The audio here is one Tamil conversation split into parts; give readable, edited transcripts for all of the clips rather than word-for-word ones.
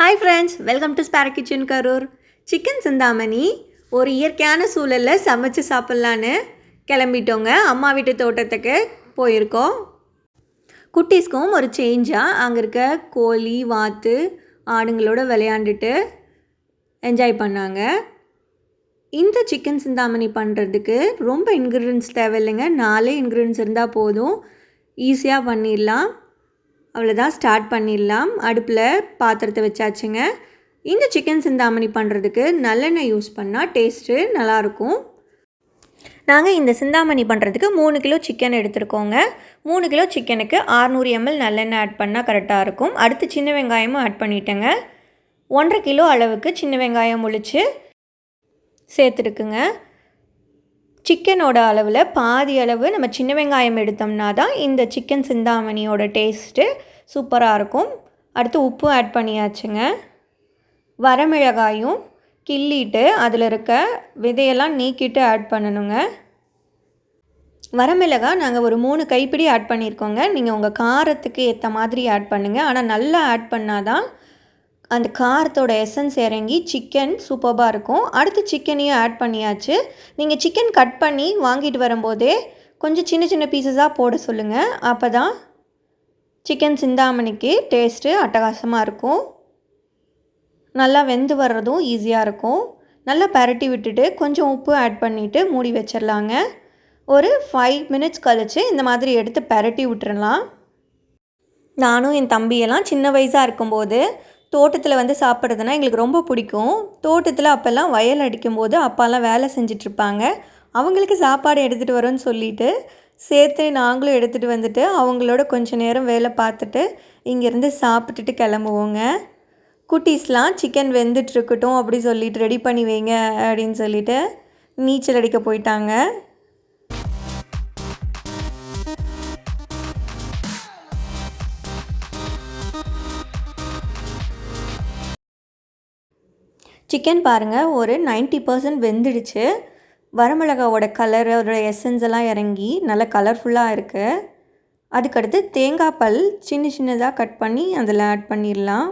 Hi friends, welcome to spare kitchen Karur. Chicken Chintamani ஒரு இயற்கையான சூழலில் சமைச்சு சாப்பிட்லான்னு கிளம்பிட்டோங்க. அம்மா வீட்டு தோட்டத்துக்கு போயிருக்கோம். குட்டீஸ்க்கும் ஒரு சேஞ்சாக அங்கே இருக்க கோழி வாத்து ஆடுங்களோட விளையாண்டுட்டு என்ஜாய் பண்ணாங்க. இந்த சிக்கன் சிந்தாமணி பண்ணுறதுக்கு ரொம்ப இன்க்ரீடியன்ஸ் தேவையில்லைங்க. 4 இன்க்ரீடியன்ஸ் இருந்தால் போதும், ஈஸியாக பண்ணிடலாம். அவ்வளோதான், ஸ்டார்ட் பண்ணிடலாம். அடுப்பில் பாத்திரத்தை வச்சாச்சுங்க. இந்த சிக்கன் சிந்தாமணி பண்ணுறதுக்கு நல்லெண்ணெய் யூஸ் பண்ணால் டேஸ்ட்டு நல்லாயிருக்கும். நாங்கள் இந்த சிந்தாமணி பண்ணுறதுக்கு 3 கிலோ சிக்கன் எடுத்துருக்கோங்க. 3 கிலோ சிக்கனுக்கு 600 ml நல்லெண்ணெய் ஆட் பண்ணால் கரெக்டாக இருக்கும். அடுத்து சின்ன வெங்காயமும் ஆட் பண்ணிட்டேங்க. 1.5 கிலோ அளவுக்கு சின்ன வெங்காயம் முழிச்சு சேர்த்துருக்குங்க. சிக்கனோட அளவில் பாதி அளவு நம்ம சின்ன வெங்காயம் எடுத்தோம்னா தான் இந்த சிக்கன் சிந்தாமணியோட டேஸ்ட்டு சூப்பராக இருக்கும். அடுத்து உப்பு ஆட் பண்ணியாச்சுங்க. வரமிளகாயும் கிள்ளிட்டு அதில் இருக்க விதையெல்லாம் நீக்கிட்டு ஆட் பண்ணணுங்க. வரமிளகாய் நாங்கள் ஒரு 3 கைப்பிடி ஆட் பண்ணியிருக்கோங்க. நீங்கள் உங்கள் காரத்துக்கு ஏற்ற மாதிரி ஆட் பண்ணுங்கள். ஆனால் நல்லா ஆட் பண்ணால் தான் அந்த காரத்தோட எசன்ஸ் இறங்கி சிக்கன் சூப்பராக இருக்கும். அடுத்து சிக்கனையும் ஆட் பண்ணியாச்சு. நீங்கள் சிக்கன் கட் பண்ணி வாங்கிட்டு வரும்போதே கொஞ்சம் சின்ன சின்ன பீசஸாக போட சொல்லுங்கள். அப்போ தான் சிக்கன் சிந்தாமணிக்கு டேஸ்ட்டு அட்டகாசமாக இருக்கும். நல்லா வெந்து வர்றதும் ஈஸியாக இருக்கும். நல்லா பரட்டி விட்டுட்டு கொஞ்சம் உப்பு ஆட் பண்ணிவிட்டு மூடி வச்சிடலாங்க. ஒரு 5 மினிட்ஸ் கழித்து இந்த மாதிரி எடுத்து பரட்டி விட்டுறலாம். நானும் என் தம்பியெல்லாம் சின்ன வயசாக இருக்கும்போது தோட்டத்தில் வந்து சாப்பிட்றதுனா எங்களுக்கு ரொம்ப பிடிக்கும். தோட்டத்தில் அப்போல்லாம் வயல் அடிக்கும்போது அப்பாலாம் வேலை செஞ்சிட்ருப்பாங்க. அவங்களுக்கு சாப்பாடு எடுத்துகிட்டு வரோன்னு சொல்லிவிட்டு சேர்த்து நாங்களும் எடுத்துகிட்டு வந்துட்டு அவங்களோட கொஞ்சம் நேரம் வேலை பார்த்துட்டு இங்கேருந்து சாப்பிட்டுட்டு கிளம்புவோங்க. குட்டீஸ்லாம் சிக்கன் வெந்துட்டுருக்கட்டும் அப்படி சொல்லிட்டு ரெடி பண்ணி வைங்க அப்படின்னு சொல்லிவிட்டு நீச்சல் அடிக்க போயிட்டாங்க. சிக்கன் பாருங்கள், ஒரு 90% வெந்துடுச்சு. வரமிளகாவோட கலரோட எசன்ஸ் எல்லாம் இறங்கி நல்லா கலர்ஃபுல்லாக இருக்குது. அதுக்கடுத்து தேங்காய் பல் சின்ன சின்னதாக கட் பண்ணி அதில் ஆட் பண்ணிடலாம்.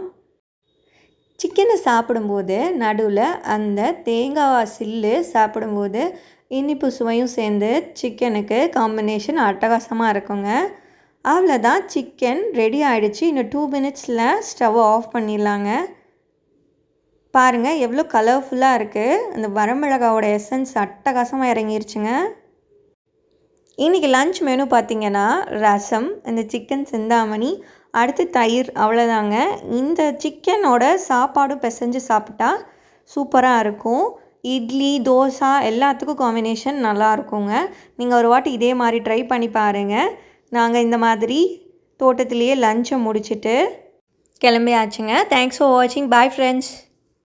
சிக்கனை சாப்பிடும்போது நடுவில் அந்த தேங்காய் சில்லு சாப்பிடும்போது இனிப்பு சுவையும் சேர்ந்து சிக்கனுக்கு காம்பினேஷன் அட்டகாசமாக இருக்குங்க. அவ்வளோதான், சிக்கன் ரெடி ஆகிடுச்சு. இன்னும் 2 மினிட்ஸில் ஸ்டவ் ஆஃப் பண்ணிடலாங்க. பாருங்கள் எவ்வளோ கலர்ஃபுல்லாக இருக்குது. அந்த வரமிளகாவோட எசன்ஸ் அட்டகாசமாக இறங்கிருச்சுங்க. இன்றைக்கி லன்ச் மெனு பார்த்திங்கன்னா ரசம், இந்த சிக்கன் சிந்தாமணி, அடுத்து தயிர், அவ்வளோதாங்க. இந்த சிக்கனோட சாப்பாடும் பிசைஞ்சு சாப்பிட்டா சூப்பராக இருக்கும். இட்லி தோசை எல்லாத்துக்கும் காம்பினேஷன் நல்லா இருக்குங்க. நீங்கள் ஒரு வாட்டி இதே மாதிரி ட்ரை பண்ணி பாருங்கள். நாங்கள் இந்த மாதிரி தோட்டத்திலேயே லஞ்சை முடிச்சுட்டு கிளம்பியாச்சுங்க. தேங்க்ஸ் ஃபார் வாட்சிங். Bye friends.